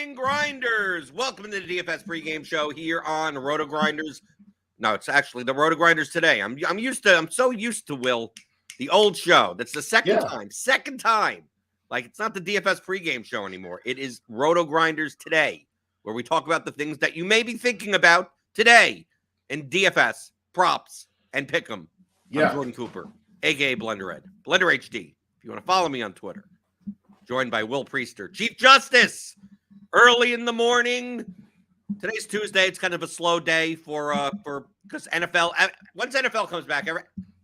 morning, grinders. Welcome to the DFS pregame show here on RotoGrinders. No, it's actually the RotoGrinders Today. I'm so used to Will, the old show. That's the second time. Like, it's not the DFS pregame show anymore. It is RotoGrinders Today, where we talk about the things that you may be thinking about today in DFS, props, and pick'em. I'm Jordan Cooper, aka BlenderHD, BlenderHD. If you want to follow me on Twitter. Joined by Will Priester, Chief Justice, early in the morning. Today's Tuesday. It's kind of a slow day because NFL. Once NFL comes back,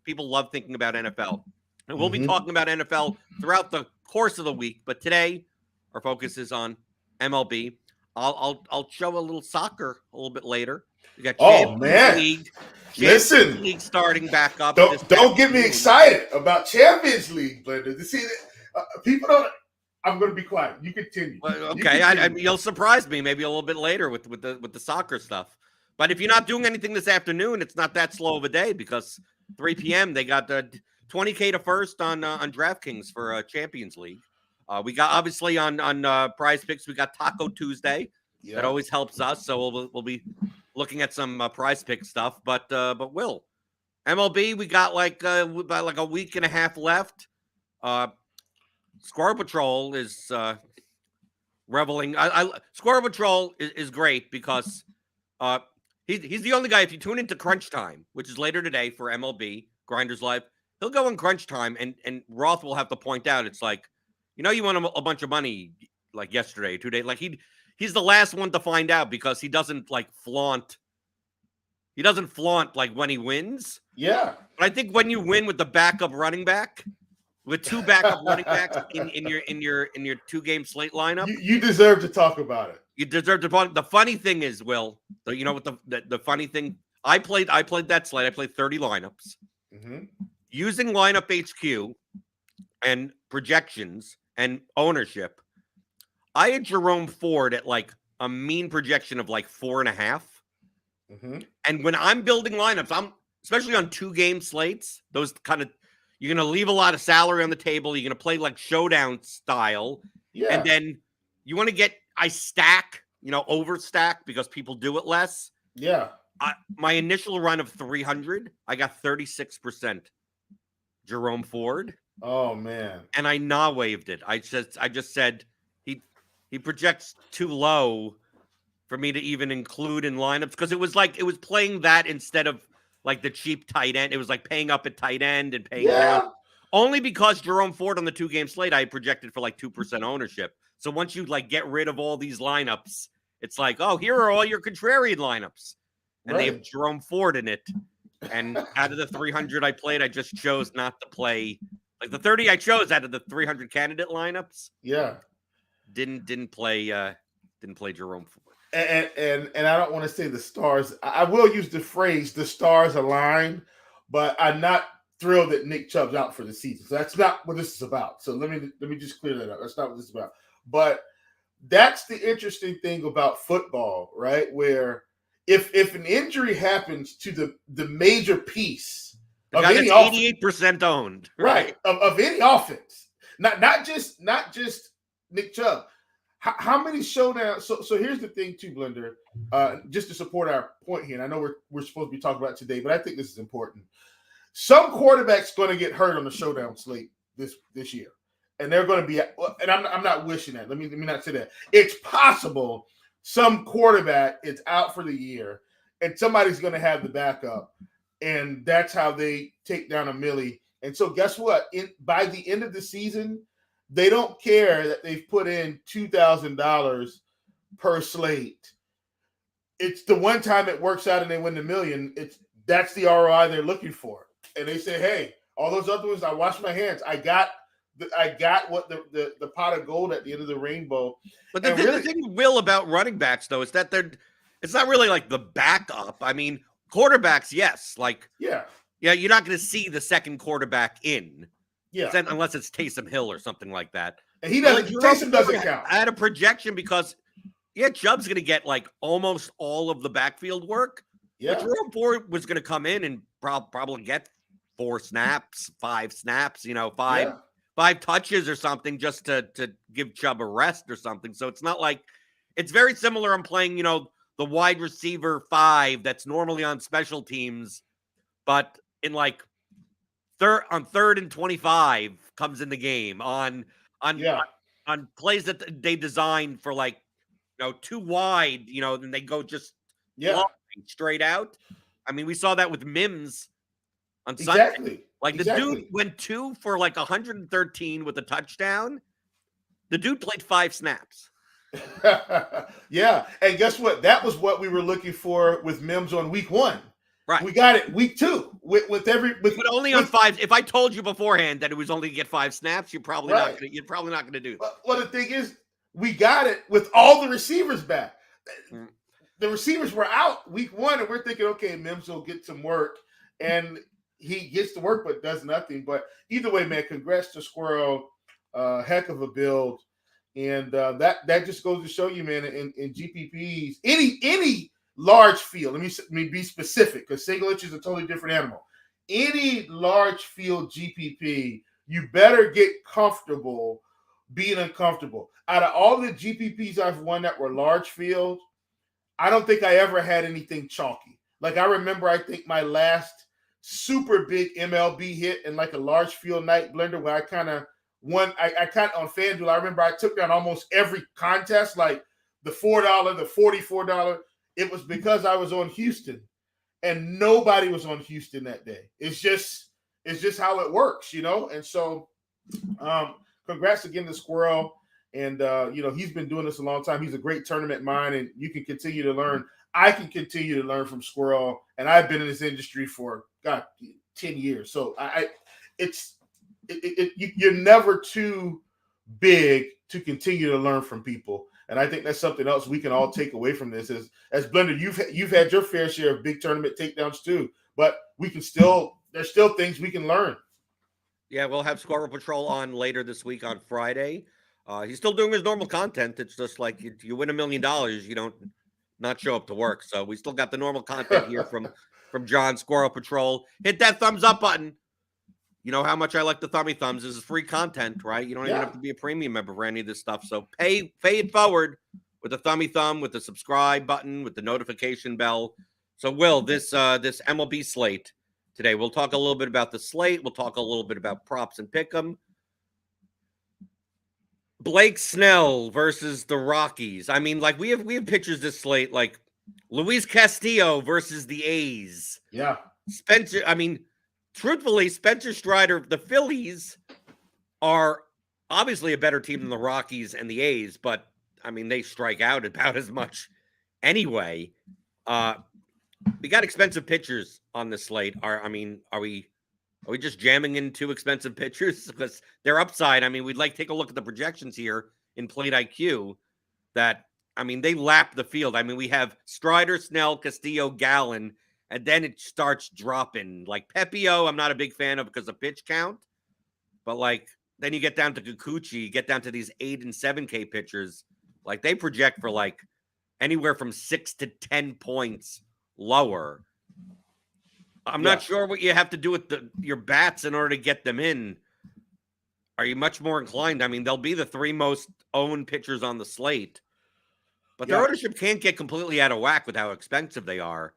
people love thinking about NFL, and we'll be talking about NFL throughout the course of the week. But today, our focus is on MLB. I'll show a little soccer a little bit later. We got Champions League starting back up. Don't get me excited about Champions League, Blender. You see, people don't. I'm going to be quiet. You continue. Well, okay, you'll surprise me maybe a little bit later with the soccer stuff. But if you're not doing anything this afternoon, it's not that slow of a day because 3 p.m. they got the $20K to first on DraftKings for Champions League. We got obviously on Prize Picks we got Taco Tuesday. Yeah. That always helps us. So we'll be looking at some Prize Pick stuff. But Will, MLB we got about like a week and a half left. Squirrel Patrol is reveling. Squirrel Patrol is great because he's the only guy. If you tune into Crunch Time, which is later today for MLB Grinders Live, he'll go in Crunch Time, and Roth will have to point out. It's like, you won a bunch of money like yesterday, 2 days. Like he's the last one to find out because he doesn't flaunt. He doesn't flaunt like when he wins. Yeah, but I think when you win with the backup running back. With two backup running backs in your 2-game slate lineup, you deserve to talk about it. You deserve to talk. The funny thing is, Will, you know what the funny thing? I played that slate. I played 30 lineups using lineup HQ and projections and ownership. I had Jerome Ford at like a mean projection of like 4.5. And when I'm building lineups, especially on 2-game slates, those kind of. You're going to leave a lot of salary on the table. You're going to play like showdown style. Yeah. And then you want to I stack, overstack because people do it less. Yeah. My initial run of 300, I got 36% Jerome Ford. Oh, man. And I waived it. I just said he projects too low for me to even include in lineups because it was playing that instead of like the cheap tight end. It was like paying up at tight end and paying down. Only because Jerome Ford on the 2-game slate, I projected for like 2% ownership. So once you get rid of all these lineups, it's like, oh, here are all your contrarian lineups. And they have Jerome Ford in it. And out of the 300 I played, I just chose not to play. Like the 30 I chose out of the 300 candidate lineups. Yeah. Didn't play Jerome Ford. And I don't want to say the stars. I will use the phrase "the stars aligned," but I'm not thrilled that Nick Chubb's out for the season. So that's not what this is about. So let me just clear that up. That's not what this is about. But that's the interesting thing about football, right? Where if an injury happens to the major piece of any offense, 88% owned, right? Of any offense, not just Nick Chubb. How many showdowns? So here's the thing too, Blender, just to support our point here. And I know we're supposed to be talking about it today, but I think this is important. Some quarterback's going to get hurt on the showdown slate this year. And they're going to be, and I'm not wishing that. Let me not say that. It's possible some quarterback is out for the year and somebody's going to have the backup. And that's how they take down a millie. And so guess what? By the end of the season, they don't care that they've put in $2,000 per slate. It's the one time it works out and they win the million. That's the ROI they're looking for. And they say, hey, all those other ones, I washed my hands. I got what the pot of gold at the end of the rainbow. But the thing, Will, about running backs though is that it's not really like the backup. I mean, quarterbacks, yes, you're not going to see the second quarterback in. Yeah, unless it's Taysom Hill or something like that. And he doesn't. Taysom doesn't count. I had a projection because, Chubb's going to get almost all of the backfield work. Yeah, but Jerome Ford was going to come in and probably get 4 snaps, 5 snaps. 5 touches or something just to give Chubb a rest or something. So it's not like it's very similar. I'm playing, the wide receiver 5 that's normally on special teams, but in like third and 25 comes in the game on plays that they designed for like, too wide, then they go just flying straight out. I mean, we saw that with Mims on Sunday. Like the dude went 2 for like 113 with a touchdown. The dude played 5 snaps. Yeah. And guess what? That was what we were looking for with Mims on week 1. Right. We got it week 2 but only on 5. If I told you beforehand that it was only to get 5 snaps, you're probably not going to do that. Well, the thing is, we got it with all the receivers back. The receivers were out week 1, and we're thinking, okay, Mims will get some work, and he gets to work but does nothing. But either way, man, congrats to Squirrel. Heck of a build. And that just goes to show you, man, in GPPs, any large field, let me be specific, because single inch is a totally different animal. Any large field GPP, you better get comfortable being uncomfortable. Out of all the GPPs I've won that were large field, I don't think I ever had anything chalky. Like I remember, I think my last super big MLB hit in like a large field night blender where I kind of won. I kind of on FanDuel, I remember I took down almost every contest, like the $4, the $44. It was because I was on Houston, and nobody was on Houston that day. It's just how it works, And so, congrats again to Squirrel. And he's been doing this a long time. He's a great tournament mind, and you can continue to learn. I can continue to learn from Squirrel, and I've been in this industry for 10 years. So you're never too big to continue to learn from people. And I think that's something else we can all take away from this. As Blender, you've had your fair share of big tournament takedowns too, but there's still things we can learn. Yeah, we'll have Squirrel Patrol on later this week on Friday. He's still doing his normal content. It's just like you win $1 million, you don't not show up to work. So we still got the normal content here from John, Squirrel Patrol. Hit that thumbs up button. You know how much I like the thummy thumbs. This is free content, right? You don't even have to be a premium member for any of this stuff. So pay it forward with a thummy thumb, with the subscribe button, with the notification bell. So Will, this MLB slate today, we'll talk a little bit about the slate. We'll talk a little bit about props and pick 'em. Blake Snell versus the Rockies. I mean, like we have pictures this slate, like Luis Castillo versus the A's. Yeah. Spencer, I mean, truthfully, Spencer Strider, the Phillies are obviously a better team than the Rockies and the A's, but I mean, they strike out about as much anyway. We got expensive pitchers on the slate. Are we just jamming in 2 expensive pitchers? Because their upside, I mean, we'd like to take a look at the projections here in Plate IQ that, I mean, they lap the field. I mean, we have Strider, Snell, Castillo, Gallen, and then it starts dropping. Like Pepio, I'm not a big fan of because of pitch count. But like, then you get down to Kikuchi, you get down to these 8 and 7K pitchers. Like they project for like anywhere from 6 to 10 points lower. I'm not sure what you have to do with your bats in order to get them in. Are you much more inclined? I mean, they'll be the 3 most owned pitchers on the slate. But their ownership can't get completely out of whack with how expensive they are.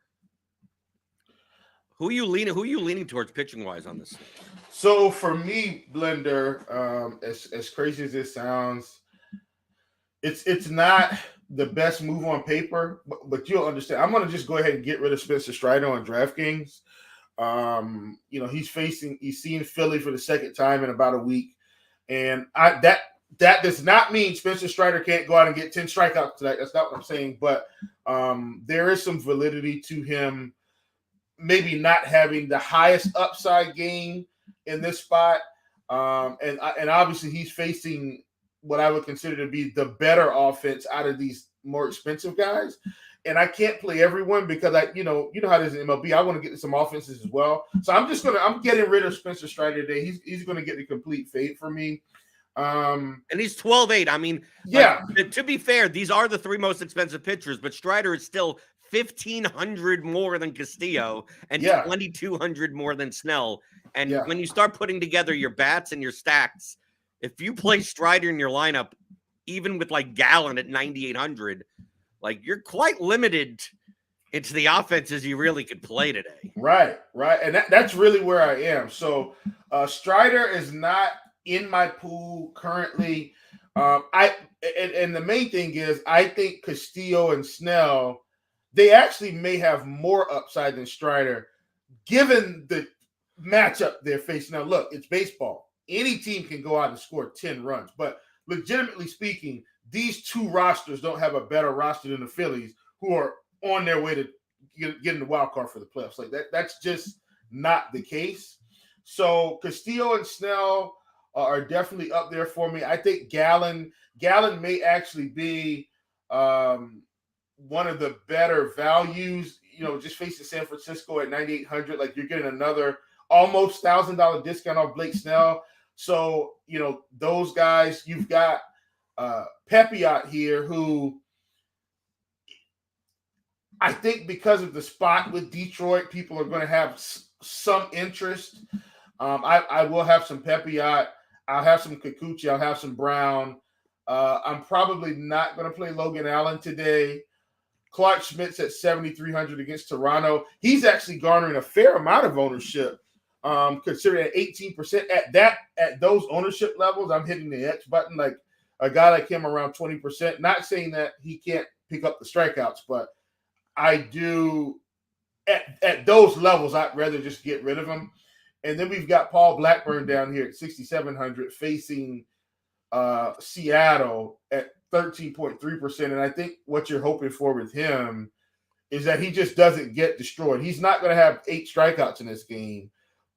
Who are you leaning towards pitching wise on this? So for me, Blender, as crazy as it sounds, it's not the best move on paper, but you'll understand. I'm going to just go ahead and get rid of Spencer Strider on DraftKings. He's seeing Philly for the second time in about a week, and that does not mean Spencer Strider can't go out and get 10 strikeouts tonight. That's not what I'm saying, but there is some validity to him maybe not having the highest upside game in this spot. And obviously he's facing what I would consider to be the better offense out of these more expensive guys. And I can't play everyone because you know how it is in MLB. I want to get some offenses as well. So I'm getting rid of Spencer Strider today. He's going to get the complete fade for me. And he's 12-8. I mean, to be fair, these are the 3 most expensive pitchers, but Strider is still $1,500 more than Castillo and $2,200 more than Snell. And when you start putting together your bats and your stacks, if you play Strider in your lineup, even with like Gallen at $9,800, like you're quite limited into the offenses you really could play today. Right. And that's really where I am. So Strider is not in my pool currently. And the main thing is I think Castillo and Snell, they actually may have more upside than Strider, given the matchup they're facing. Now, look, it's baseball. Any team can go out and score 10 runs. But legitimately speaking, these two rosters don't have a better roster than the Phillies, who are on their way to getting the wild card for the playoffs. Like that's just not the case. So Castillo and Snell are definitely up there for me. I think Gallen may actually be one of the better values. Just facing San Francisco at 9,800, like you're getting another almost $1,000 discount off Blake Snell. So those guys. You've got Pepiot here, who I think because of the spot with Detroit, people are going to have some interest. I will have some Pepiot. I'll have some Kikuchi. I'll have some Brown. I'm probably not going to play Logan Allen today. Clark Schmidt's at 7,300 against Toronto. He's actually garnering a fair amount of ownership, considering at 18%. At those ownership levels, I'm hitting the X button like a guy like him around 20%. Not saying that he can't pick up the strikeouts, but I do at those levels, I'd rather just get rid of him. And then we've got Paul Blackburn down here at 6,700 facing Seattle at 13.3%. And I think what you're hoping for with him is that he just doesn't get destroyed. He's not going to have 8 strikeouts in this game,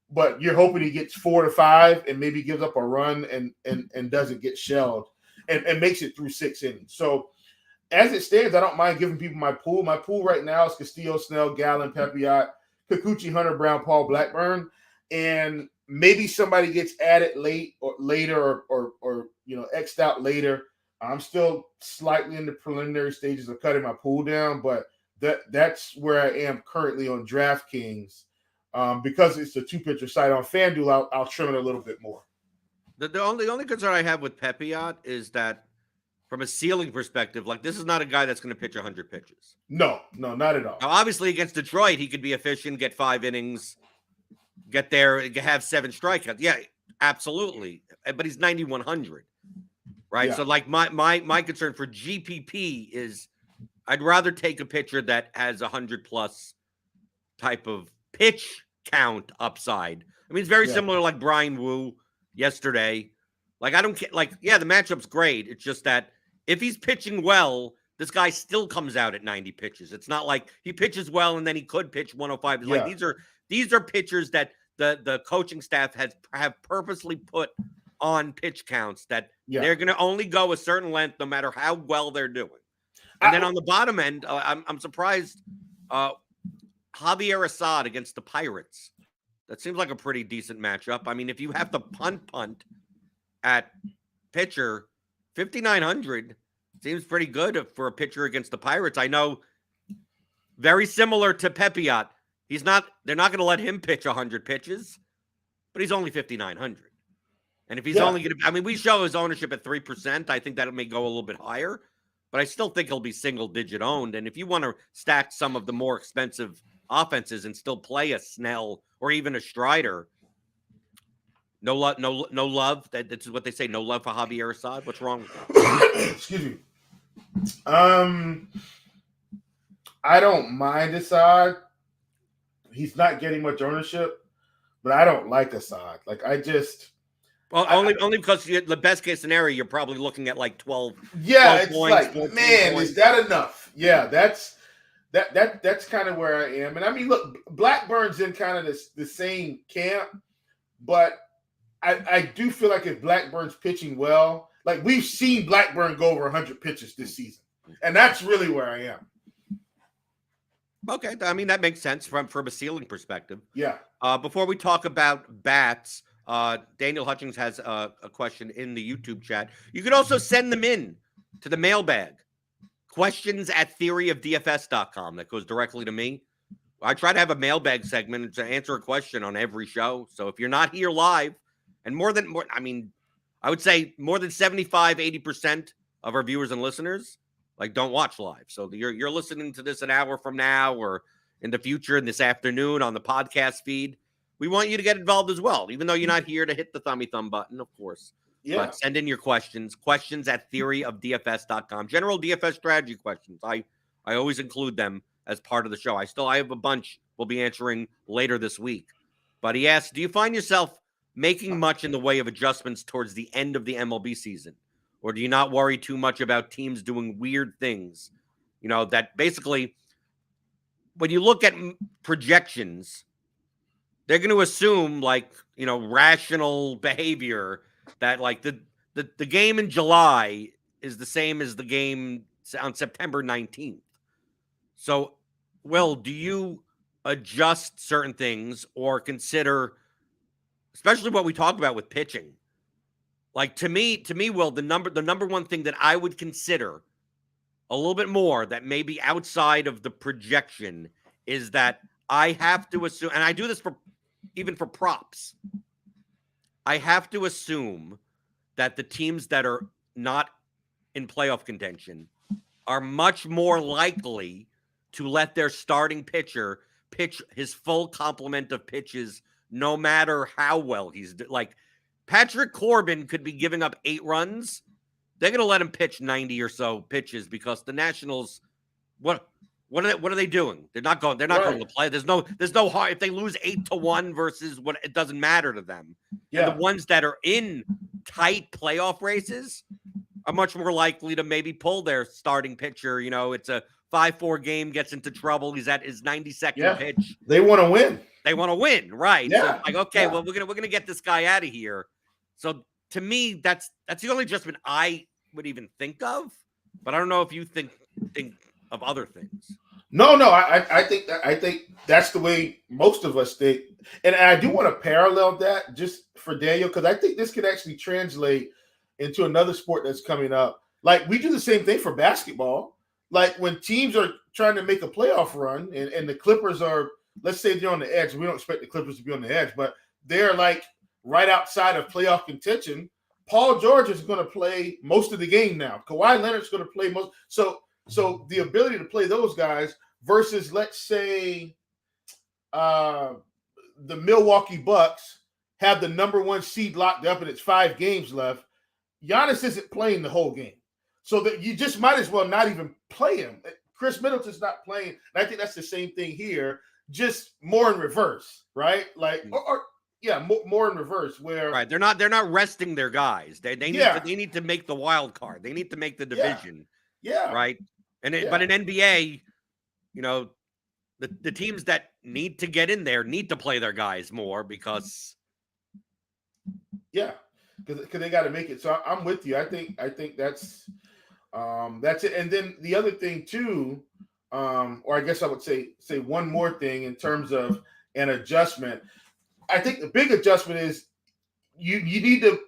but you're hoping he gets 4 to 5 and maybe gives up a run and doesn't get shelled and makes it through 6 innings. So as it stands, I don't mind giving people my pool. My pool right now is Castillo, Snell, Gallen, Pepiot, Kikuchi, Hunter Brown, Paul Blackburn, and maybe somebody gets added later or X'd out later. I'm still slightly in the preliminary stages of cutting my pool down, but that's where I am currently on DraftKings. Because it's a 2-pitcher site. On FanDuel, I'll trim it a little bit more. The only concern I have with Pepiot is that from a ceiling perspective, like this is not a guy that's going to pitch 100 pitches. No, not at all. Now, obviously, against Detroit, he could be efficient, get 5 innings, get there, have 7 strikeouts. Yeah, absolutely. But he's 9,100, right? Yeah. So, like my concern for GPP is I'd rather take a pitcher that has 100+ type of pitch count upside. I mean, it's very similar like Brian Wu yesterday. Like, I don't care. Like, yeah, the matchup's great. It's just that if he's pitching well, this guy still comes out at 90 pitches. It's not like he pitches well and then he could pitch 105. Like these are pitchers that the coaching staff have purposely put on pitch counts that they're going to only go a certain length no matter how well they're doing. And then on the bottom end, I'm surprised Javier Assad against the Pirates. That seems like a pretty decent matchup. I mean, if you have to punt at pitcher, 5,900 seems pretty good for a pitcher against the Pirates. I know, very similar to Pepiot. They're not going to let him pitch 100 pitches, but he's only 5,900. And if he's only going to, I mean, we show his ownership at 3%. I think that may go a little bit higher, but I still think he'll be single-digit owned. And if you want to stack some of the more expensive offenses and still play a Snell or even a Strider, no love. That's what they say. No love for Javier Assad. What's wrong with that? Excuse me. I don't mind Assad. He's not getting much ownership, but I don't like Assad. Like only because the best case scenario, you're probably looking at like 12. Yeah, 12 it's points, like, man, points. Is that enough? Yeah, that's kind of where I am. And I mean, look, Blackburn's in kind of the same camp, but I do feel like if Blackburn's pitching well, like we've seen Blackburn go over 100 pitches this season, and that's really where I am. Okay, I mean that makes sense from a ceiling perspective. Yeah. Before we talk about bats, Daniel Hutchings has a question in the YouTube chat. You could also send them in to the mailbag. Questions at theoryofdfs.com. That goes directly to me. I try to have a mailbag segment to answer a question on every show. So if you're not here live, and I would say more than 75, 80% of our viewers and listeners like don't watch live. So you're listening to this an hour from now or in the future in this afternoon on the podcast feed. We want you to get involved as well, even though you're not here to hit the thumb button, of course. Yeah. But send in your questions at theoryofdfs.com. General DFS strategy questions. I always include them as part of the show. I have a bunch we'll be answering later this week. But he asks, do you find yourself making much in the way of adjustments towards the end of the MLB season? Or do you not worry too much about teams doing weird things? You know, that basically, when you look at projections, they're going to assume, like, you know, rational behavior that, like, the game in July is the same as the game on September 19th. So, Will, do you adjust certain things or consider, especially what we talk about with pitching? Like, to me, Will, the number one thing that I would consider a little bit more that may be outside of the projection is that I have to assume, and I do this even for props, I have to assume that the teams that are not in playoff contention are much more likely to let their starting pitcher pitch his full complement of pitches, no matter how well he's like. Patrick Corbin could be giving up 8 runs. They're going to let him pitch 90 or so pitches because the Nationals, what are they doing? They're not going to play. There's no hard, if they lose 8-1 versus what, it doesn't matter to them. Yeah. And the ones that are in tight playoff races are much more likely to maybe pull their starting pitcher. You know, it's a 5-4 game, gets into trouble. He's at his 92nd pitch. They want to win. They want to win, right? Yeah. So like, okay, well, we're gonna get this guy out of here. So to me, that's the only adjustment I would even think of. But I don't know if you think of other things. No, I think that's the way most of us think, and I do want to parallel that just for Daniel, because I think this could actually translate into another sport that's coming up. Like, we do the same thing for basketball. Like, when teams are trying to make a playoff run, and the Clippers are, let's say they're on the edge. We don't expect the Clippers to be on the edge, but they're like right outside of playoff contention. Paul George is going to play most of the game now. Kawhi Leonard's going to play most. So the ability to play those guys versus, let's say, the Milwaukee Bucks have the number 1 seed locked up and it's 5 games left. Giannis isn't playing the whole game. So that you just might as well not even play him. Chris Middleton's not playing. And I think that's the same thing here, just more in reverse, right? Like, more in reverse, where right, they're not resting their guys. They need to make the wild card. They need to make the division. Yeah. Right. But in NBA, you know, the teams that need to get in there need to play their guys more because because they got to make it. So I'm with you. I think that's it. And then the other thing too, or I guess I would say one more thing in terms of an adjustment. I think the big adjustment is you need to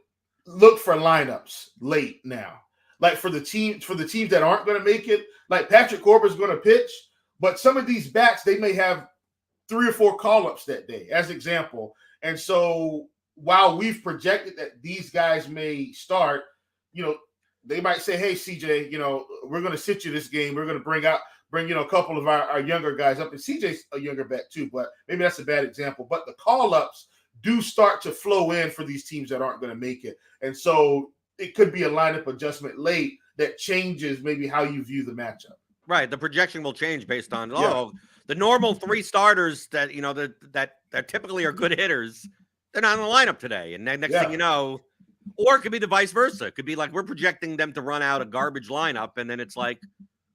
look for lineups late now. Like for the teams that aren't going to make it, like Patrick Corbin's going to pitch, but some of these bats, they may have 3 or 4 call-ups that day, as example. And so while we've projected that these guys may start, you know, they might say, hey, CJ, you know, we're going to sit you this game. We're going to bring a couple of our younger guys up. And CJ's a younger bat too, but maybe that's a bad example. But the call-ups do start to flow in for these teams that aren't going to make it. And so it could be a lineup adjustment late that changes maybe how you view the matchup. Right. The projection will change based on, the normal 3 starters that, you know, that typically are good hitters, they're not in the lineup today. And then next thing you know, or it could be the vice versa. It could be like we're projecting them to run out a garbage lineup, and then it's like,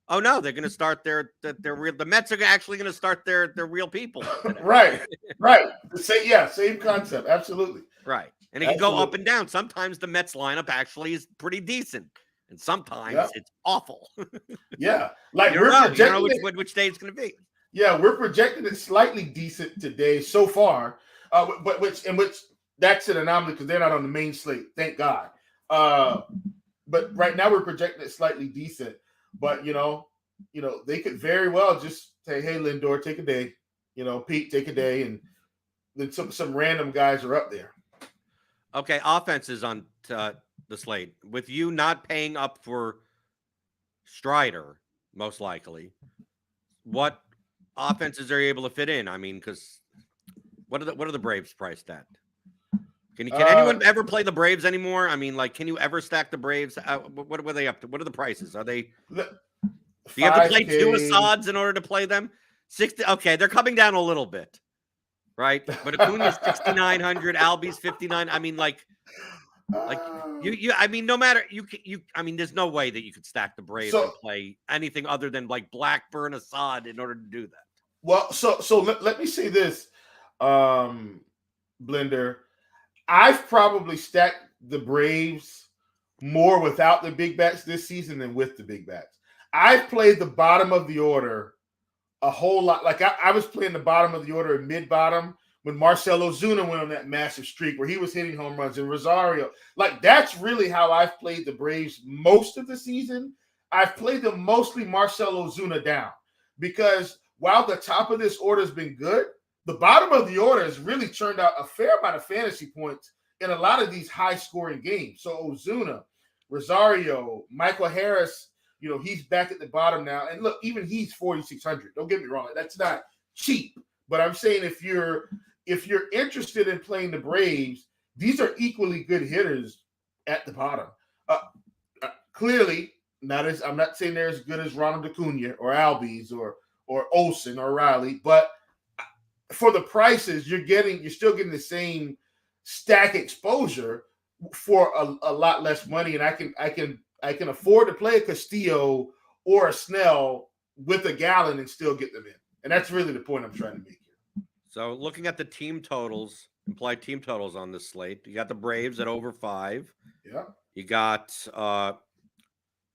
oh no, they're going to start their real. The Mets are actually going to start their real people today. Right. Same concept. Absolutely. Right. And it can go up and down. Sometimes the Mets lineup actually is pretty decent, and sometimes it's awful. Like you don't know which day it's going to be. Yeah, we're projecting it slightly decent today so far, but which that's an anomaly because they're not on the main slate, thank God. But right now we're projecting it slightly decent. But you know, they could very well just say, "Hey, Lindor, take a day." You know, Pete, take a day, and then some random guys are up there. Okay, offenses on the slate with you not paying up for Strider, most likely. What offenses are you able to fit in? I mean, because what are the Braves priced at? Can anyone ever play the Braves anymore? I mean, like, can you ever stack the Braves? What were they up to? What are the prices? Are they? Do you have to play 2 Assads in order to play them? 60. Okay, they're coming down a little bit, right? But Acuna's 6,900, Albies 59. I mean, like you. I mean, no matter you. I mean, there's no way that you could stack the Braves and play anything other than like Blackburn, Assad in order to do that. Well, so let me say this, Blender. I've probably stacked the Braves more without the big bats this season than with the big bats. I've played the bottom of the order a whole lot. Like I was playing the bottom of the order and mid-bottom when Marcell Ozuna went on that massive streak where he was hitting home runs, and Rosario. Like, that's really how I've played the Braves most of the season. I've played them mostly Marcell Ozuna down because while the top of this order has been good, the bottom of the order has really turned out a fair amount of fantasy points in a lot of these high-scoring games. So Ozuna, Rosario, Michael Harris, he's back at the bottom now. And look, even he's 4,600. Don't get me wrong. That's not cheap. But I'm saying if you're interested in playing the Braves, these are equally good hitters at the bottom. Clearly, I'm not saying they're as good as Ronald Acuna or Albies or Olsen or Riley, but for the prices you're still getting the same stack exposure for a lot less money, and I can afford to play a Castillo or a Snell with a Gallon and still get them in. And that's really the point I'm trying to make here. So looking at the team totals, implied team totals on this slate, you got the Braves at over 5. Yeah. You got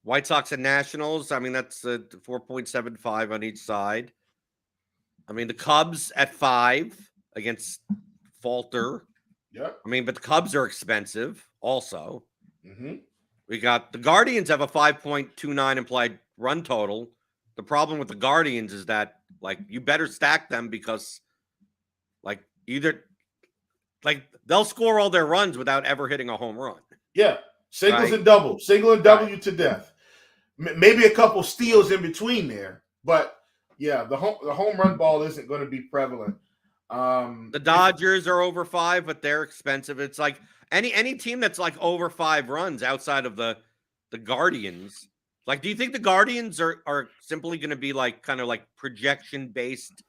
White Sox and Nationals. I mean, that's 4.75 on each side. I mean, the Cubs at 5 against Falter. Yeah. I mean, but the Cubs are expensive also. Mm-hmm. We got the Guardians have a 5.29 implied run total. The problem with the Guardians is that, like, you better stack them because, like, they'll score all their runs without ever hitting a home run. Yeah. Singles and doubles. Single and double you to death. Maybe a couple steals in between there. But, yeah, the home run ball isn't going to be prevalent. The Dodgers are over 5, but they're expensive. It's like any team that's like over 5 runs outside of the Guardians. Like, do you think the Guardians are simply going to be like kind of like projection based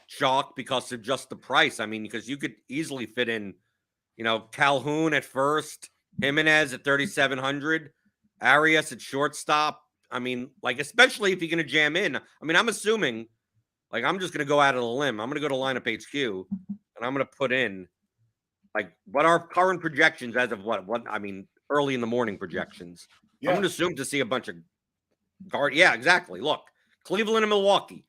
chalk because of just the price? I mean, because you could easily fit in, Calhoun at first, Jimenez at 3,700, Arias at shortstop. I mean, like, especially if you're going to jam in. I mean, I'm assuming, like, I'm just going to go out on a limb. I'm going to go to Lineup HQ and I'm going to put in, like, what our current projections as of early in the morning projections. Yeah. I'm going to assume to see a bunch of guard. Yeah, exactly. Look, Cleveland and Milwaukee.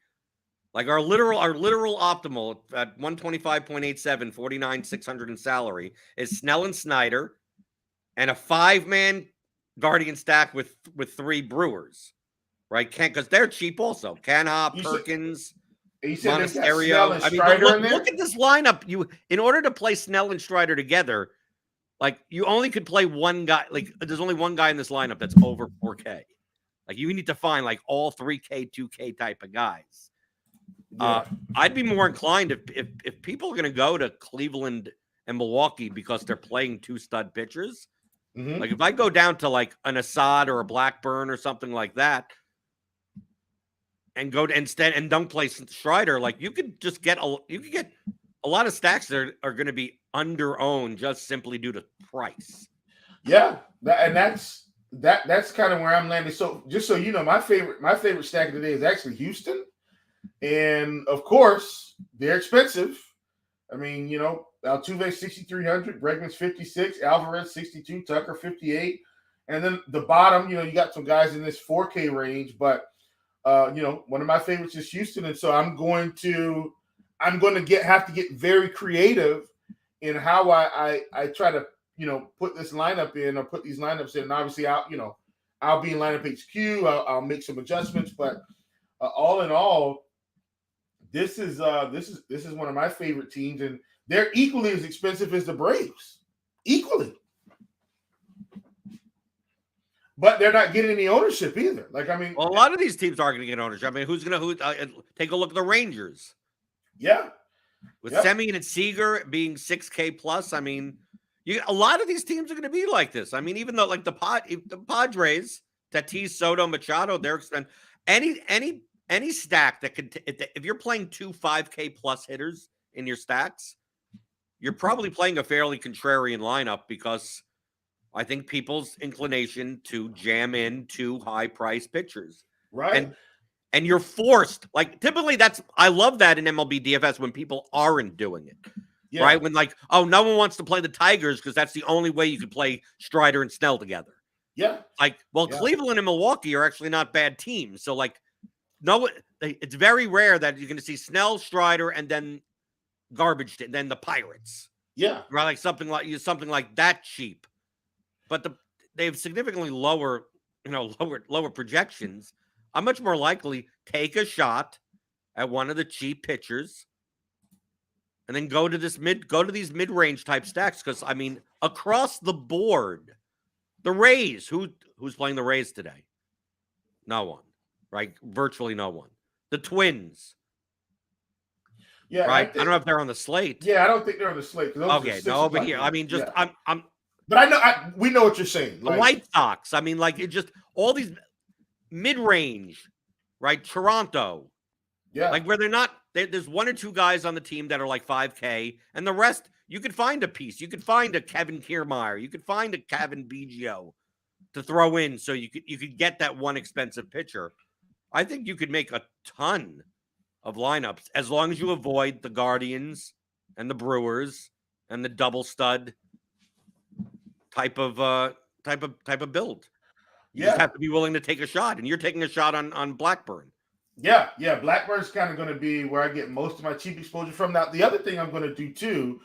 Like, our literal optimal at 125.87, 49,600 in salary is Snell and Snyder and a 5-man Guardian stack with 3 Brewers, right? Because they're cheap also. Canha, Perkins, Monasterio. I mean, look at this lineup. In order to play Snell and Strider together, like, you only could play one guy. Like, there's only one guy in this lineup that's over 4K. Like, you need to find like all 3K, 2K type of guys. Yeah. I'd be more inclined if people are going to go to Cleveland and Milwaukee because they're playing 2 stud pitchers. Mm-hmm. Like, if I go down to like an Assad or a Blackburn or something like that, and go to instead and don't play Strider, like, you could get a lot of stacks that are going to be under-owned just simply due to price. Yeah, that's kind of where I'm landing. So just so you know, my favorite stack of the day is actually Houston, and of course they're expensive. I mean, Altuve 6,300, Bregman's 56, Alvarez 62, Tucker 58, and then the bottom, you got some guys in this 4K range, but one of my favorites is Houston, and so I'm going to have to get very creative in how I try to put this lineup in or put these lineups in. And obviously I'll be in lineup HQ. I'll make some adjustments, but all in all, this is one of my favorite teams, and they're equally as expensive as the Braves, equally. but they're not getting any ownership either. Like, I mean, well, a lot of these teams are going to get ownership. I mean, take a look at the Rangers. Yeah. With Semien and Seager being 6K plus, I mean, a lot of these teams are going to be like this. I mean, even though like the Padres, Tatis, Soto, Machado, they're expensive. Any stack that could, if you're playing 2 5K plus hitters in your stacks, you're probably playing a fairly contrarian lineup because I think people's inclination to jam in 2 high price pitchers, right? And you're forced. Like typically, I love that in MLB DFS when people aren't doing it. Yeah. Right? When like, oh, no one wants to play the Tigers because that's the only way you could play Strider and Snell together. Yeah. Like, well, Cleveland and Milwaukee are actually not bad teams. So like, no, it's very rare that you're going to see Snell, Strider, and then garbage, then the Pirates. Yeah. Right? Like something like that cheap. But they have significantly lower projections. I'm much more likely take a shot at one of the cheap pitchers and then go to these mid-range type stacks. Because I mean, across the board, the Rays, who's playing the Rays today? No one, right? Virtually no one. The Twins. Yeah, right. I don't know if they're on the slate. Yeah, I don't think they're on the slate. Okay, no, over here. I mean, just I'm. But I know we know what you're saying. The White Sox. I mean, like it just all these mid-range, right? Toronto. Yeah. Like where they're not, there's 1 or 2 guys on the team that are like 5K, and the rest, you could find a piece. You could find a Kevin Kiermaier. You could find a Kevin Biggio to throw in so you could get that one expensive pitcher. I think you could make a ton of lineups as long as you avoid the Guardians and the Brewers and the double stud type of build. You just have to be willing to take a shot, and you're taking a shot on Blackburn. Yeah. Blackburn's kind of going to be where I get most of my cheap exposure from. Now, the other thing I'm going to do too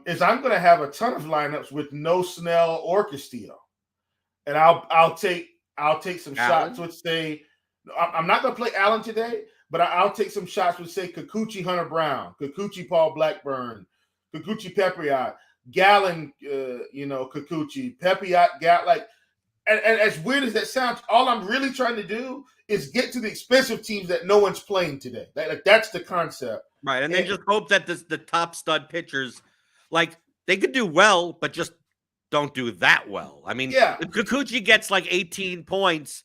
is I'm going to have a ton of lineups with no Snell or Castillo, and I'll take some shots with say I'm not going to play Allen today, but I'll take some shots with say Kikuchi Hunter Brown, Kikuchi Paul Blackburn, Kikuchi Pepiot, Gallen, Kikuchi Pepiot, like. And as weird as that sounds, all I'm really trying to do is get to the expensive teams that no one's playing today. That's the concept. Right. And then just hope that the top stud pitchers, like, they could do well, but just don't do that well. I mean, if Kikuchi gets like 18 points,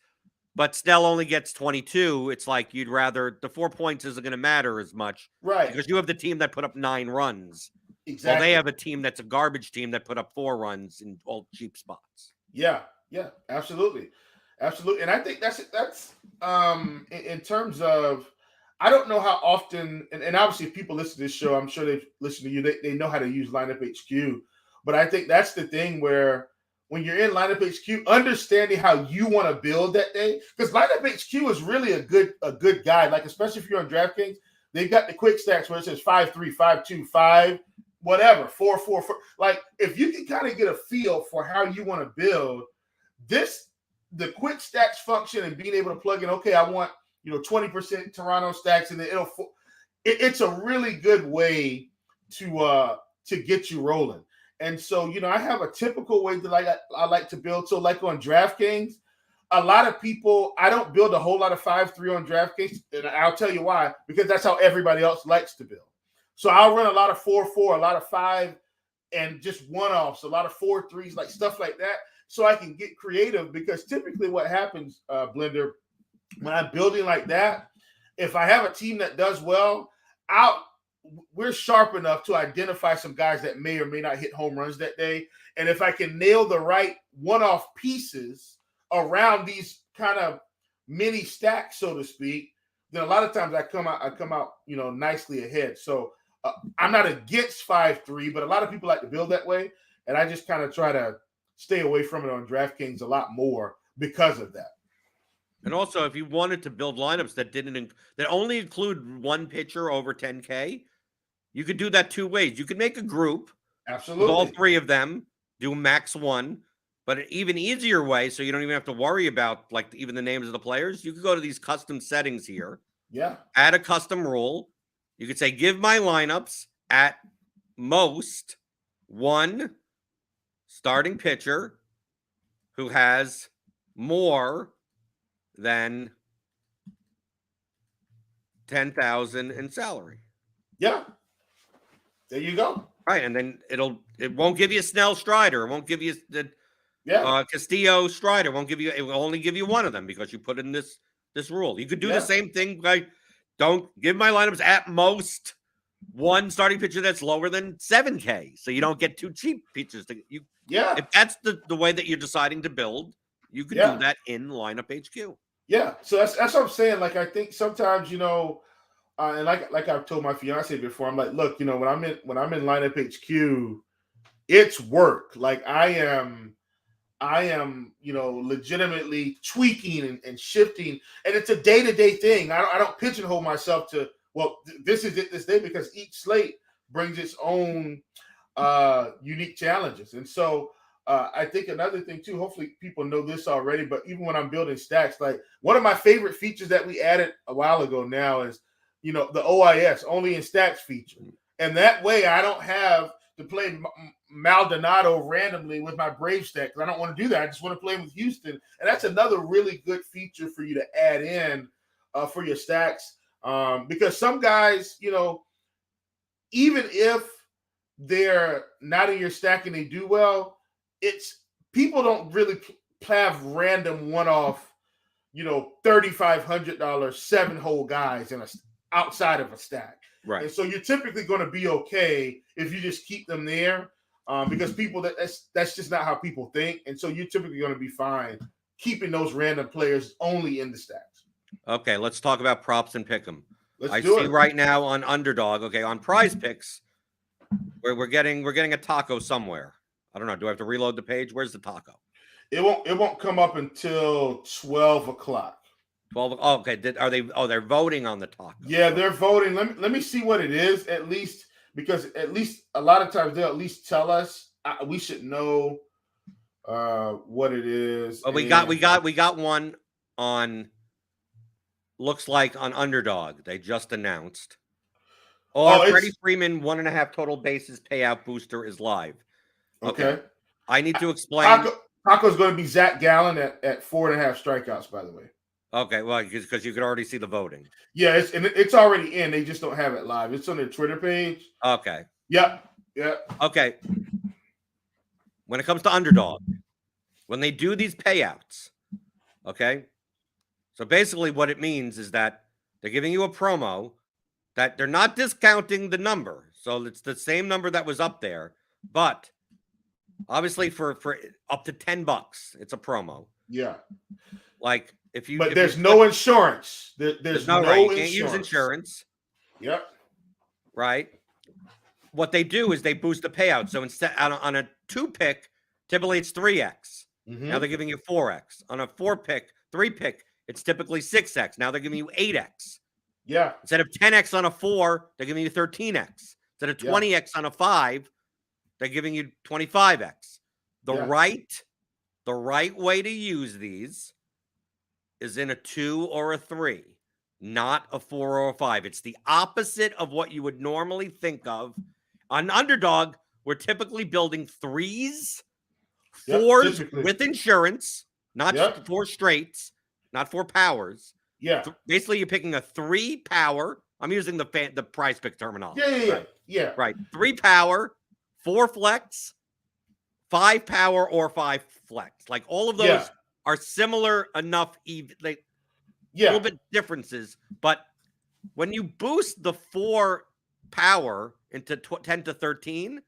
but Snell only gets 22, it's like you'd rather the 4 points isn't going to matter as much. Right. Because you have the team that put up 9 runs. Exactly. Well, they have a team that's a garbage team that put up 4 runs in all cheap spots. Yeah, absolutely. And I think that's in terms of, I don't know how often, and obviously if people listen to this show, I'm sure they've listened to you, they know how to use Lineup HQ. But I think that's the thing where when you're in Lineup HQ, understanding how you want to build that day, because Lineup HQ is really a good guide. Like especially if you're on DraftKings, they've got the quick stacks where it says 5-3, 5-2, 5, whatever, 4-4. Like if you can kind of get a feel for how you want to build the quick stacks function and being able to plug in, okay, I want 20% Toronto stacks, and then it's a really good way to get you rolling. And so, I have a typical way that I like to build. So like on DraftKings, a lot of people, I don't build a whole lot of 5-3 on DraftKings, and I'll tell you why, because that's how everybody else likes to build. So I'll run a lot of 4-4, a lot of 5, and just one-offs, a lot of 4-3s, like stuff like that, so I can get creative. Because typically what happens, Blender, when I'm building like that, if I have a team that does well, we're sharp enough to identify some guys that may or may not hit home runs that day. And if I can nail the right one-off pieces around these kind of mini stacks, so to speak, then a lot of times I come out, nicely ahead. So I'm not against 5-3, but a lot of people like to build that way. And I just kind of try to stay away from it on DraftKings a lot more because of that. And also, if you wanted to build lineups that only include one pitcher over 10K, you could do that 2 ways. You could make a group, absolutely, with all 3 of them, do max 1. But an even easier way, so you don't even have to worry about like even the names of the players, you could go to these custom settings here. Yeah. Add a custom rule. You could say, give my lineups at most 1 starting pitcher who has more than 10,000 in salary. Yeah. There you go. Right, and then it won't give you Snell Strider. It won't give you the Castillo Strider. It will only give you one of them because you put in this rule. You could do the same thing. Like, don't give my lineups at most one starting pitcher that's lower than 7K, so you don't get too cheap pitchers. If that's the way that you're deciding to build, you can do that in lineup HQ. Yeah, so that's what I'm saying. Like, I think sometimes, and like I've told my fiance before, I'm like, look, when I'm in lineup HQ, it's work. Like, I am, legitimately tweaking and shifting, and it's a day-to-day thing. I don't pigeonhole myself to, well, this is it this day, because each slate brings its own unique challenges. And so I think another thing too, hopefully people know this already, but even when I'm building stacks, like one of my favorite features that we added a while ago now is, the OIS, only in stacks feature. And that way I don't have to play Maldonado randomly with my Brave stack, because I don't want to do that. I just want to play with Houston. And that's another really good feature for you to add in for your stacks. Because some guys, even if they're not in your stack and they do well, it's people don't really have random one-off, $3,500 7-hole guys outside of a stack. Right. And so you're typically going to be okay if you just keep them there, because people that's just not how people think. And so you're typically going to be fine keeping those random players only in the stacks. Okay, let's talk about props and pick 'em. I see right now on Underdog. Okay, on Prize Picks, we're getting a taco somewhere. I don't know. Do I have to reload the page? Where's the taco? It won't come up until 12 o'clock. 12. Oh, okay. They're voting on the taco. Yeah, they're voting. Let me see what it is, at least, because at least a lot of times they'll at least tell us. We should know what it is. But we got one on. Looks like on Underdog. They just announced. Freddie Freeman 1.5 total bases payout booster is live. Okay. I need to explain. Taco's going to be Zach Gallen at 4.5 strikeouts, by the way. Okay, well, because you could already see the voting. Yeah, it's already in. They just don't have it live. It's on their Twitter page. Okay. Yeah. Okay. When it comes to Underdog, when they do these payouts, okay? So basically what it means is that they're giving you a promo that they're not discounting the number. So it's the same number that was up there, but obviously for up to $10, it's a promo. Yeah. Like but there's no insurance. There's no right. You insurance. Can't use insurance. Yep. Right. What they do is they boost the payout. So instead on a 2-pick, typically it's 3x. Mm-hmm. Now they're giving you 4x. On a 4-pick, 3-pick, it's typically 6x. Now they're giving you 8x. Yeah. Instead of 10x on a 4, they're giving you 13x. Instead of 20x on a 5, they're giving you 25x. The right way to use these is in a 2 or a 3, not a 4 or a 5. It's the opposite of what you would normally think of. On Underdog, we're typically building 3s, 4s with insurance, not 4 straights, not 4 powers. Yeah. Basically, you're picking a 3 power. I'm using the Prize Pick terminology. Yeah. Right. 3 power, 4 flex, 5 power, or 5 flex. Like all of those are similar enough. A little bit differences, but when you boost the 4 power into 10 to 13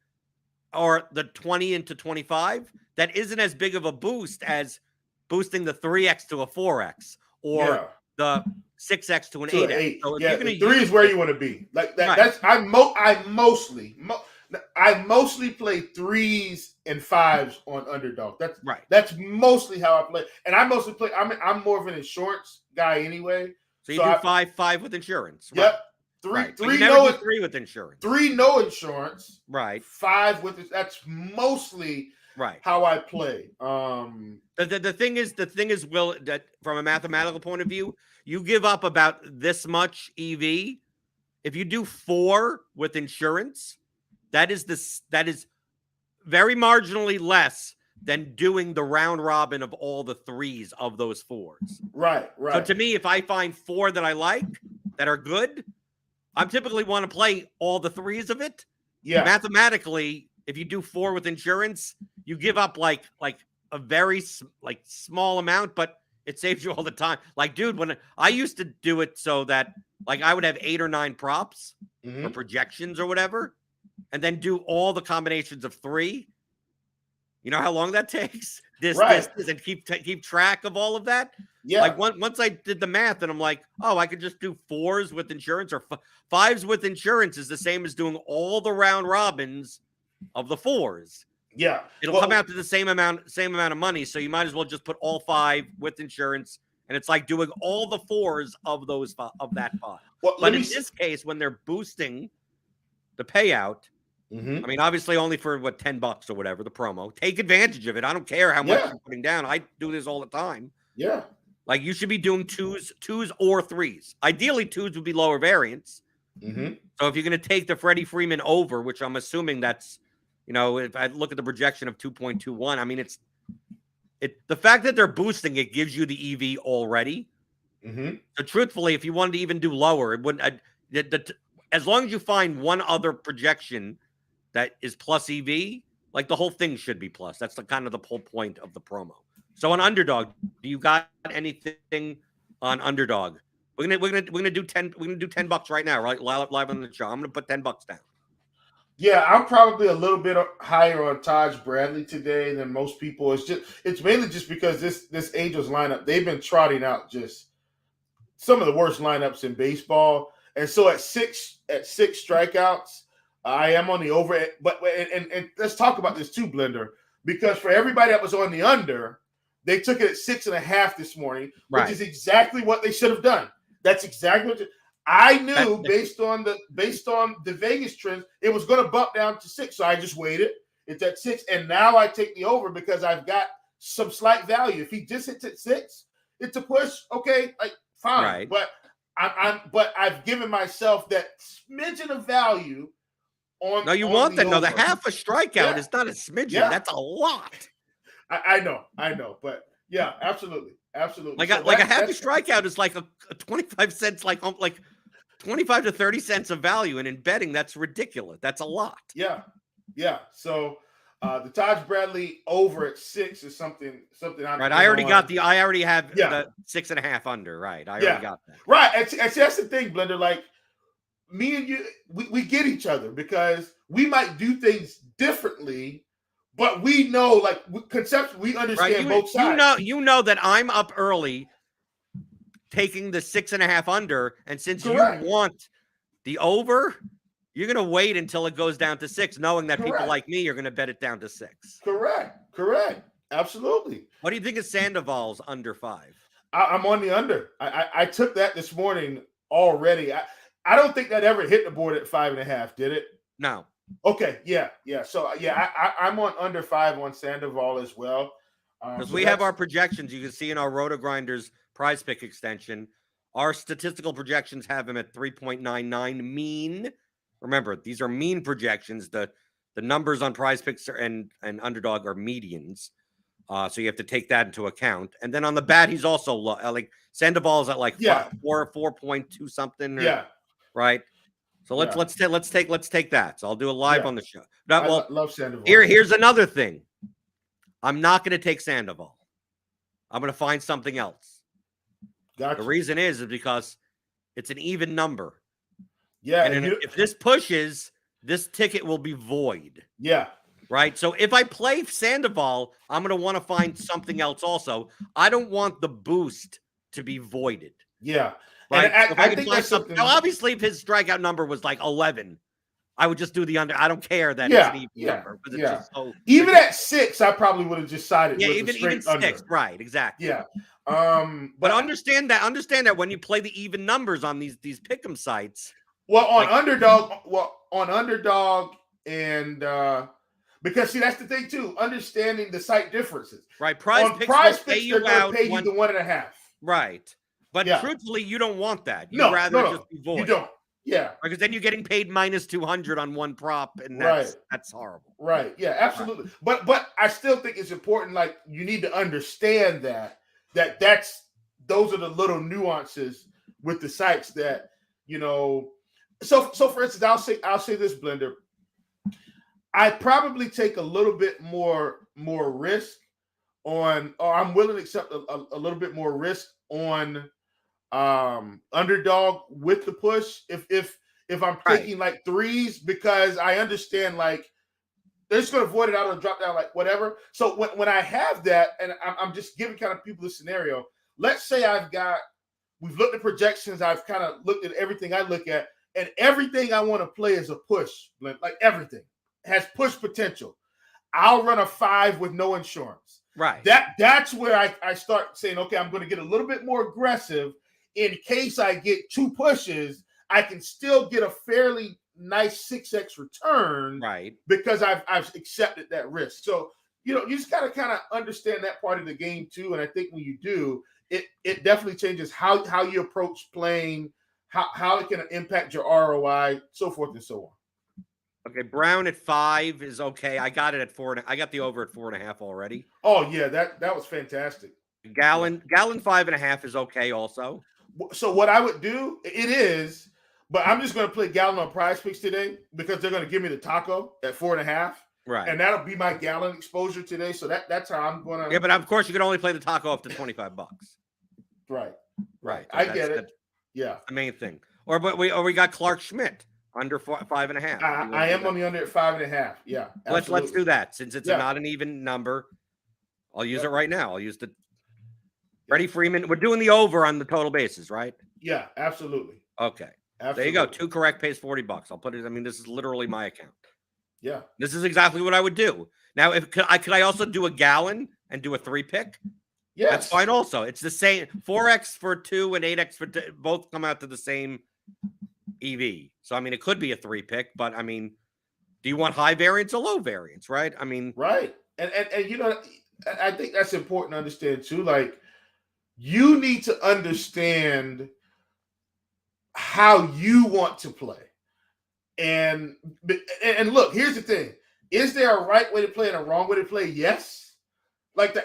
or the 20 into 25, that isn't as big of a boost as boosting the 3x to a 4x or the 6x to an 8x. So if you're going to 3 is where you want to be. Like that. Right. That's I mostly play 3s and 5s on Underdog. That's right. That's mostly how I play, and I mostly play. I'm more of an insurance guy anyway. So you do 5 with insurance. Yep. Right. 3 3 with insurance. 3 no insurance. Right. 5 with that's mostly how I play. The thing is, Will, that from a mathematical point of view, you give up about this much EV. If you do 4 with insurance, that is very marginally less than doing the round robin of all the threes of those fours. Right. So to me, if I find 4 that I like that are good, I typically want to play all the threes of it. Yeah. Mathematically, if you do 4 with insurance, you give up like a very small amount, but it saves you all the time. Like, dude, when I used to do it so that like I would have 8 or 9 props or projections or whatever, and then do all the combinations of 3. You know how long that takes? This, and keep track of all of that. Yeah. Like once I did the math, and I'm like, oh, I could just do 4s with insurance, or 5s with insurance is the same as doing all the round robins of the 4s. Yeah, it'll come out to the same amount of money. So you might as well just put all 5 with insurance, and it's like doing all the 4s of that 5. Well, but in this case, when they're boosting the payout, I mean, obviously only for $10 or whatever, the promo. Take advantage of it. I don't care how much you're putting down. I do this all the time. Yeah. Like, you should be doing 2s or 3s. Ideally, 2s would be lower variance. So if you're going to take the Freddie Freeman over, which I'm assuming that's, if I look at the projection of 2.21, I mean, the fact that they're boosting it gives you the EV already. So truthfully, if you wanted to even do lower, it wouldn't. As long as you find one other projection that is plus EV, like the whole thing should be plus. That's the kind of the whole point of the promo. So on Underdog, do you got anything on Underdog? We're gonna do 10. We're gonna do $10 right now, right? Live on the show. I'm gonna put $10 down. Yeah, I'm probably a little bit higher on Taj Bradley today than most people. It's mainly just because this Angels lineup, they've been trotting out just some of the worst lineups in baseball. And so at six strikeouts, I am on the over. But and let's talk about this too, Blender, because for everybody that was on the under, they took it at 6.5 this morning, which is exactly what they should have done. That's exactly what I knew based on the Vegas trends, it was going to bump down to 6. So I just waited. It's at 6, and now I take the over because I've got some slight value. If he just hits at 6, it's a push. Okay, like fine. Right. But I've given myself that smidgen of value on. No, you on want the that? No, the over. half a strikeout is not a smidgen. Yeah. That's a lot. I know, but yeah, absolutely. Like a half a strikeout is like a 25 cents, like 25 to 30 cents of value, and in betting, that's ridiculous. That's a lot. Yeah. So the Taj Bradley over at 6 is something I'm right. I already have the 6.5 under. Right. I already got that. Right. And that's the thing, Blender. Like me and you, we get each other because we might do things differently. But we know, like, conceptually, we understand both sides. You know that I'm up early taking the 6.5 under, and since you want the over, you're going to wait until it goes down to 6, knowing that people like me are going to bet it down to 6. Correct. Absolutely. What do you think of Sandoval's under 5? I'm on the under. I took that this morning already. I don't think that ever hit the board at 5.5, did it? No. Okay, yeah. So I'm on under 5 on Sandoval as well. Because we have our projections. You can see in our RotoGrinders prize pick extension, our statistical projections have him at 3.99 mean. Remember, these are mean projections. The numbers on prize picks and Underdog are medians. So you have to take that into account. And then on the bat, he's also low. Like Sandoval's at like 4.2 something. Right. So let's take that. So I'll do a live on the show. I love Sandoval. Here's another thing. I'm not going to take Sandoval. I'm going to find something else. Gotcha. The reason is because it's an even number. Yeah. And if this pushes, this ticket will be void. Yeah. Right. So if I play Sandoval, I'm going to want to find something else also. I don't want the boost to be voided. Yeah. Right. And I think that's something. Now, obviously, if his strikeout number was like 11, I would just do the under. I don't care that it's an even number. It's just so even at 6, I probably would have just sided with even 6, under. Right? Exactly. Yeah. But understand that when you play the even numbers on these pick'em sites. Well, on Underdog, and because see that's the thing too, understanding the site differences. Right. On Prize Picks, they're going to pay you the 1.5. Right. But truthfully, you don't want that. You'd No, rather just be void. You don't. Yeah. Because then you're getting paid minus 200 on one prop, and Right. that's horrible. Right. Yeah, absolutely. Right. But I still think it's important. Like, you need to understand those are the little nuances with the sites that, you know. So for instance, I'll say this, Blender. I probably take a little bit more risk on, or I'm willing to accept a little bit more risk on underdog with the push if I'm taking like threes, because I understand like they're just going to avoid it out of the drop down, like whatever. So when I have that, and I'm just giving kind of people the scenario, let's say we've looked at projections, I've kind of looked at everything I look at, and everything I want to play is a push, like everything has push potential. I'll run a 5 with no insurance. Right. That's where I start saying, okay, I'm going to get a little bit more aggressive in case I get 2 pushes. I can still get a fairly nice 6x return, right? Because I've accepted that risk. So, you just got to kind of understand that part of the game too. And I think when you do, it definitely changes how you approach playing, how it can impact your ROI, so forth and so on. Okay, Brown at 5 is okay. I got it at 4. I got the over at 4.5 already. Oh yeah, that was fantastic. Gallon 5.5 is okay also. So what I would do, it is, but I'm just going to play Gallon on Prize Picks today because they're going to give me the taco at 4.5. Right. And that'll be my Gallon exposure today. So that's how I'm going to. Yeah, but of course you can only play the taco up to $25. Right. I get it. Yeah. The main thing. Or we got Clark Schmidt under 5.5. I am on the under at 5.5. Yeah. Let's do that. Since it's not an even number, I'll use it right now. I'll use the Freddie Freeman. We're doing the over on the total basis, right? Yeah, absolutely. Okay. Absolutely. There you go. 2 correct pays $40. I'll put it. I mean, this is literally my account. Yeah. This is exactly what I would do. Now, could I also do a Gallon and do a 3-pick? Yes. That's fine also. It's the same. 4x for 2 and 8x for 2, both come out to the same EV. So, I mean, it could be a 3-pick, but I mean, do you want high variance or low variance, right? I mean, right. And I think that's important to understand too. Like, you need to understand how you want to play. And look, here's the thing. Is there a right way to play and a wrong way to play? Yes. Like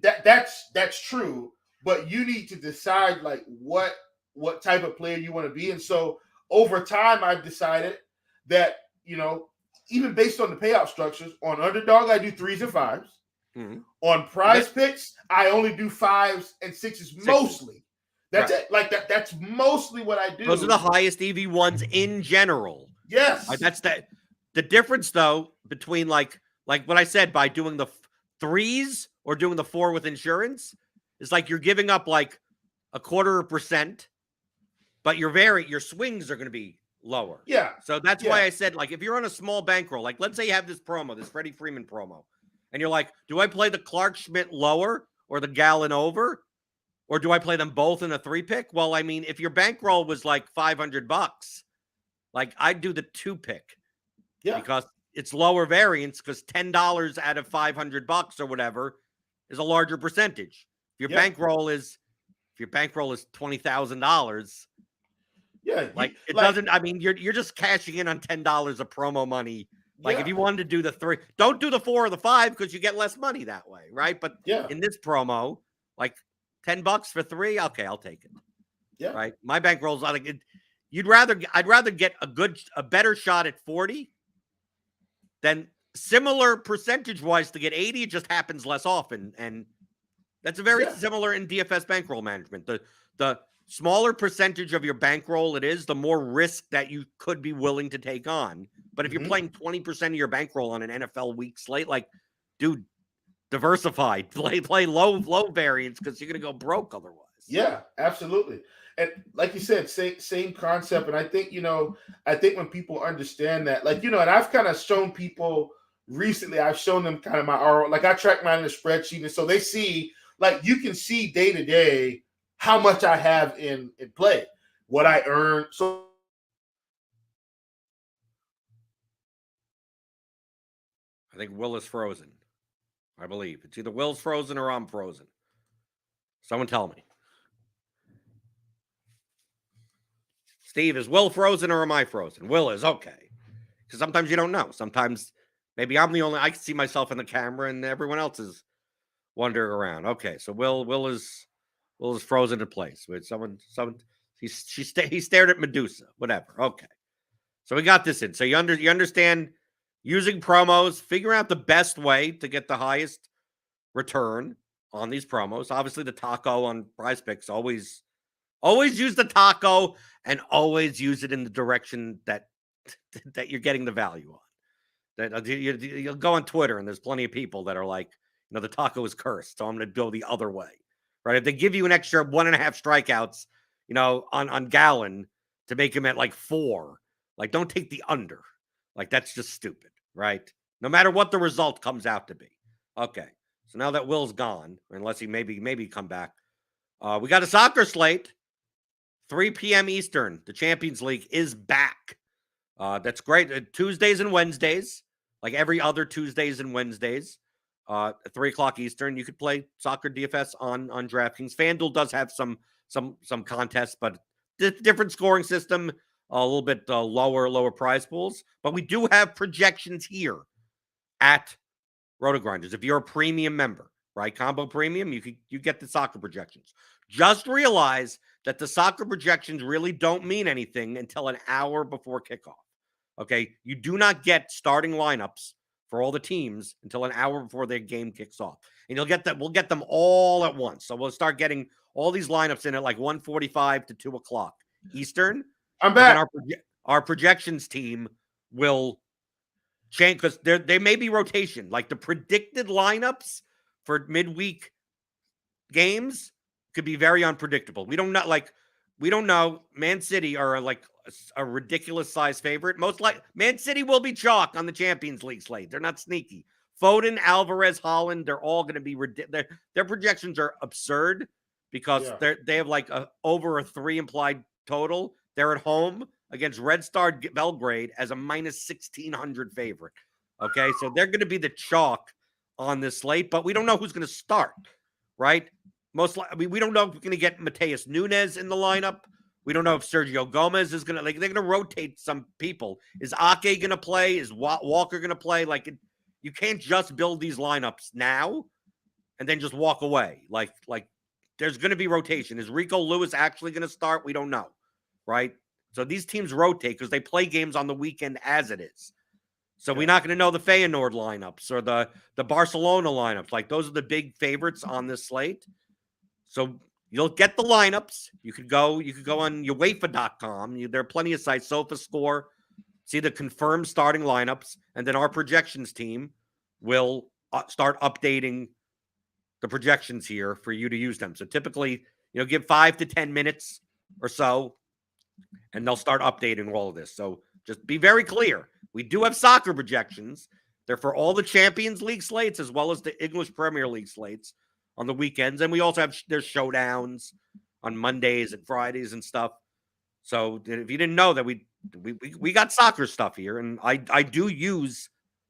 that's true. But you need to decide like what type of player you want to be. And so over time, I've decided that, even based on the payout structures, on underdog, I do 3s and 5s. Mm-hmm. On Prize Picks, I only do 5s and 6s mostly. That's it. Like that's mostly what I do. Those are the highest EV ones in general. Yes. That's the difference though between like what I said, by doing the 3s or doing the 4 with insurance, is like you're giving up like 0.25%, but your swings are going to be lower. Yeah. So that's why I said, like, if you're on a small bankroll, like let's say you have this Freddie Freeman promo, and you're like, do I play the Clark Schmidt lower or the Gallon over? Or do I play them both in a 3-pick? Well, I mean, if your bankroll was like $500, like I'd do the 2-pick. Yeah. Because it's lower variance, because $10 out of $500 or whatever is a larger percentage. If your bankroll is $20,000, like it doesn't. I mean, you're just cashing in on $10 of promo money. Like if you wanted to do the 3, don't do the 4 or the 5 because you get less money that way, right? But in this promo, like $10 for 3, okay, I'll take it. Yeah. Right. My bankroll's not like it. I'd rather get a better shot at 40 than similar percentage wise to get 80. It just happens less often. And that's a very similar in DFS bankroll management. The smaller percentage of your bankroll it is, the more risk that you could be willing to take on. But if you're playing 20% of your bankroll on an NFL week slate, like, dude, diversify, play low variance, because you're going to go broke otherwise. Yeah, absolutely. And like you said, same concept. And I think, when people understand that, like, and I've kind of shown people recently, I've shown them kind of my ROI, like I track mine in a spreadsheet. And so they see, like, you can see day to day how much I have in play, what I earn. So I think Will is frozen. I believe it's either Will's frozen or I'm frozen. Someone tell me. Steve, is Will frozen or am I frozen? Will is okay. Because sometimes you don't know. Sometimes maybe I'm the only, I can see myself in the camera and everyone else is wandering around. Okay, so Will is frozen in place. With someone he stared at Medusa. Whatever. Okay. So we got this in. So you understand using promos, figuring out the best way to get the highest return on these promos. Obviously, the taco on Prize Picks, always use the taco and always use it in the direction that you're getting the value on. That you'll go on Twitter and there's plenty of people that are like, the taco is cursed, so I'm going to go the other way, right? If they give you an extra 1.5 strikeouts, on Gallen to make him at like 4, like don't take the under, like that's just stupid, right? No matter what the result comes out to be. Okay, so now that Will's gone, unless he maybe come back, we got a soccer slate, 3 p.m. Eastern. The Champions League is back. That's great. Tuesdays and Wednesdays, like every other Tuesdays and Wednesdays, at 3 o'clock Eastern. You could play soccer DFS on DraftKings. FanDuel does have some contests, but different scoring system, a little bit lower prize pools. But we do have projections here at RotoGrinders. If you're a premium member, right, combo premium, you get the soccer projections. Just realize that the soccer projections really don't mean anything until an hour before kickoff. Okay, you do not get starting lineups for all the teams until an hour before their game kicks off. And you'll get that. We'll get them all at once. So we'll start getting all these lineups in at like 1:45 to 2 o'clock Eastern. I'm back. Our projections team will change because there may be rotation. Like the predicted lineups for midweek games could be very unpredictable. We don't know. Man City are like a ridiculous size favorite. Most like Man City will be chalk on the Champions League slate. They're not sneaky. Foden, Alvarez, Haaland, they're all going to be ridiculous. Their projections are absurd because they have like over a 3 implied total. They're at home against Red Star Belgrade as a minus 1,600 favorite. Okay, so they're going to be the chalk on this slate, but we don't know who's going to start, right? We don't know if we're going to get Mateus Nunes in the lineup. We don't know if Sergio Gomez is going to, they're going to rotate some people. Is Ake going to play? Is Walker going to play? You can't just build these lineups now and then just walk away. Like there's going to be rotation. Is Rico Lewis actually going to start? We don't know, right? So these teams rotate because they play games on the weekend as it is. So we're not going to know the Feyenoord lineups or the Barcelona lineups. Like those are the big favorites on this slate. So you'll get the lineups. You could go on UEFA.com. There are plenty of sites, SofaScore, see the confirmed starting lineups, and then our projections team will start updating the projections here for you to use them. So typically, give 5 to 10 minutes or so, and they'll start updating all of this. So just be very clear. We do have soccer projections. They're for all the Champions League slates as well as the English Premier League slates on the weekends. And we also have there's showdowns on Mondays and Fridays and stuff. So if you didn't know that we got soccer stuff here, and I do use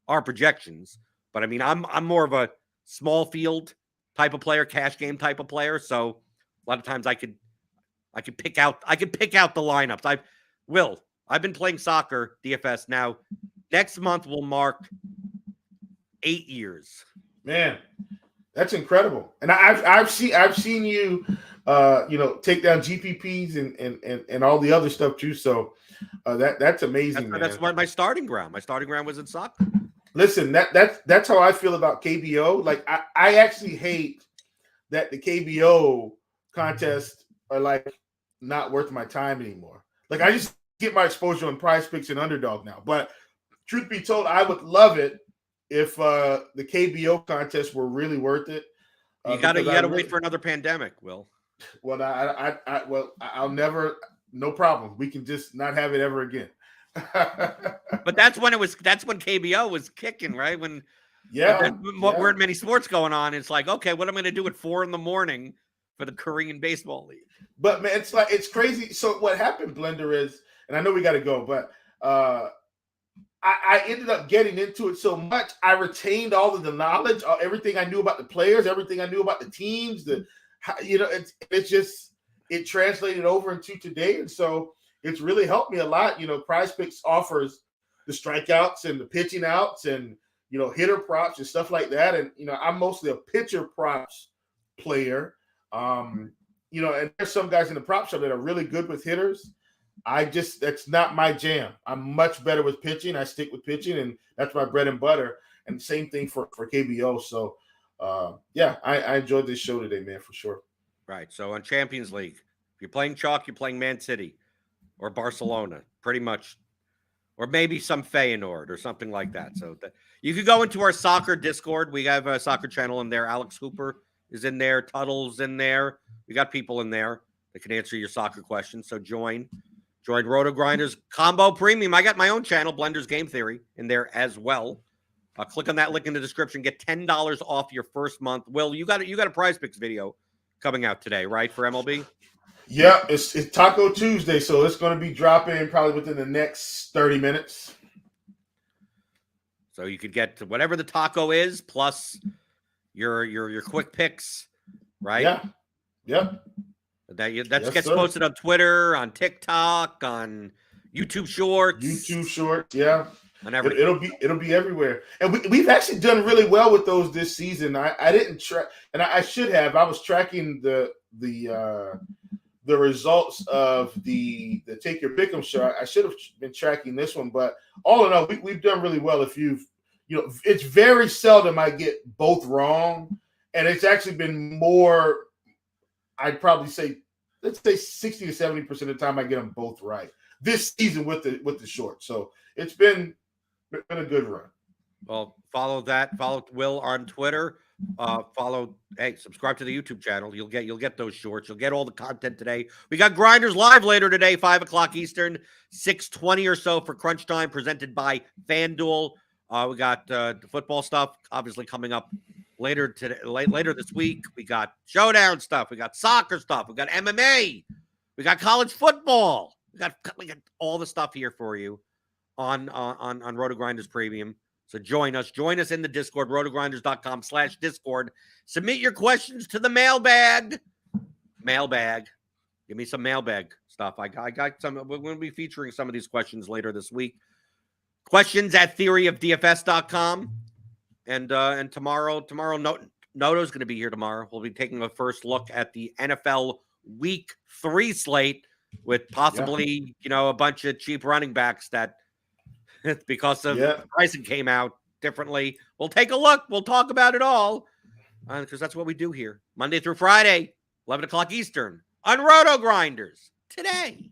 our projections, but I mean I'm more of a small field type of player, cash game type of player. So a lot of times I could pick out the lineups. I've been playing soccer DFS now. Next month will mark 8 years. Man, that's incredible. And I've seen you take down GPPs and all the other stuff too. So that's amazing. That's what my starting ground. My starting ground was in soccer. Listen, that's how I feel about KBO. Like I actually hate that the KBO contests are like not worth my time anymore. Like I just get my exposure on Prize Picks and Underdog now. But truth be told, I would love it if the KBO contest were really worth it. You gotta wait for another pandemic, Will. Well, I'll never. No problem. We can just not have it ever again. But that's when KBO was kicking, right? When weren't many sports going on. It's like, okay, what am I going to do at 4 a.m. for the Korean baseball league? But man, it's crazy. So what happened, Blender, is, and I know we got to go, but I ended up getting into it so much, I retained all of the knowledge, everything I knew about the players, everything I knew about the teams. It translated over into today, and so it's really helped me a lot. Prize Picks offers the strikeouts and the pitching outs and, hitter props and stuff like that. And, I'm mostly a pitcher props player. And there's some guys in the prop shop that are really good with hitters. That's not my jam. I'm much better with pitching. I stick with pitching, and that's my bread and butter. And same thing for KBO. So, I enjoyed this show today, man, for sure. Right. So on Champions League, if you're playing chalk, you're playing Man City or Barcelona, pretty much, or maybe some Feyenoord or something like that. So you could go into our soccer Discord. We have a soccer channel in there. Alex Hooper is in there. Tuttle's in there. We got people in there that can answer your soccer questions. So join RotoGrinders Combo Premium. I got my own channel, Blender's Game Theory, in there as well. Click on that link in the description. Get $10 off your first month. Will, you got a Prize Picks video coming out today, right, for MLB? Yeah, it's Taco Tuesday, so it's going to be dropping probably within the next 30 minutes. So you could get to whatever the taco is, plus your quick picks, right? Yeah. Yep. That gets posted on Twitter, on TikTok, on YouTube Shorts. Yeah. And it'll be everywhere. And we've actually done really well with those this season. I didn't track, and I should have. I was tracking the results of the Take Your Pick'em show. I should have been tracking this one, but all in all, we've done really well. If it's very seldom I get both wrong, and it's actually been more. I'd probably say, let's say 60 to 70% of the time I get them both right this season with the short. So it's been a good run. Well, follow Will on Twitter. Subscribe to the YouTube channel. You'll get those shorts. You'll get all the content today. We got Grinders live later today, 5:00 Eastern, 6:20 or so for Crunch Time, presented by FanDuel. We got the football stuff obviously coming up later this week. We got showdown stuff. We got soccer stuff. We got MMA. We got college football. We got all the stuff here for you on RotoGrinders Premium. So join us in the Discord, rotogrinders.com/Discord. Submit your questions to the mailbag. Give me some mailbag stuff. I got some. We're going to be featuring some of these questions later this week. Questions at theoryofdfs.com. And tomorrow, Noto's going to be here tomorrow. We'll be taking a first look at the NFL Week 3 slate with possibly, a bunch of cheap running backs that because of the pricing came out differently. We'll take a look. We'll talk about it all because that's what we do here. Monday through Friday, 11:00 Eastern on RotoGrinders Today.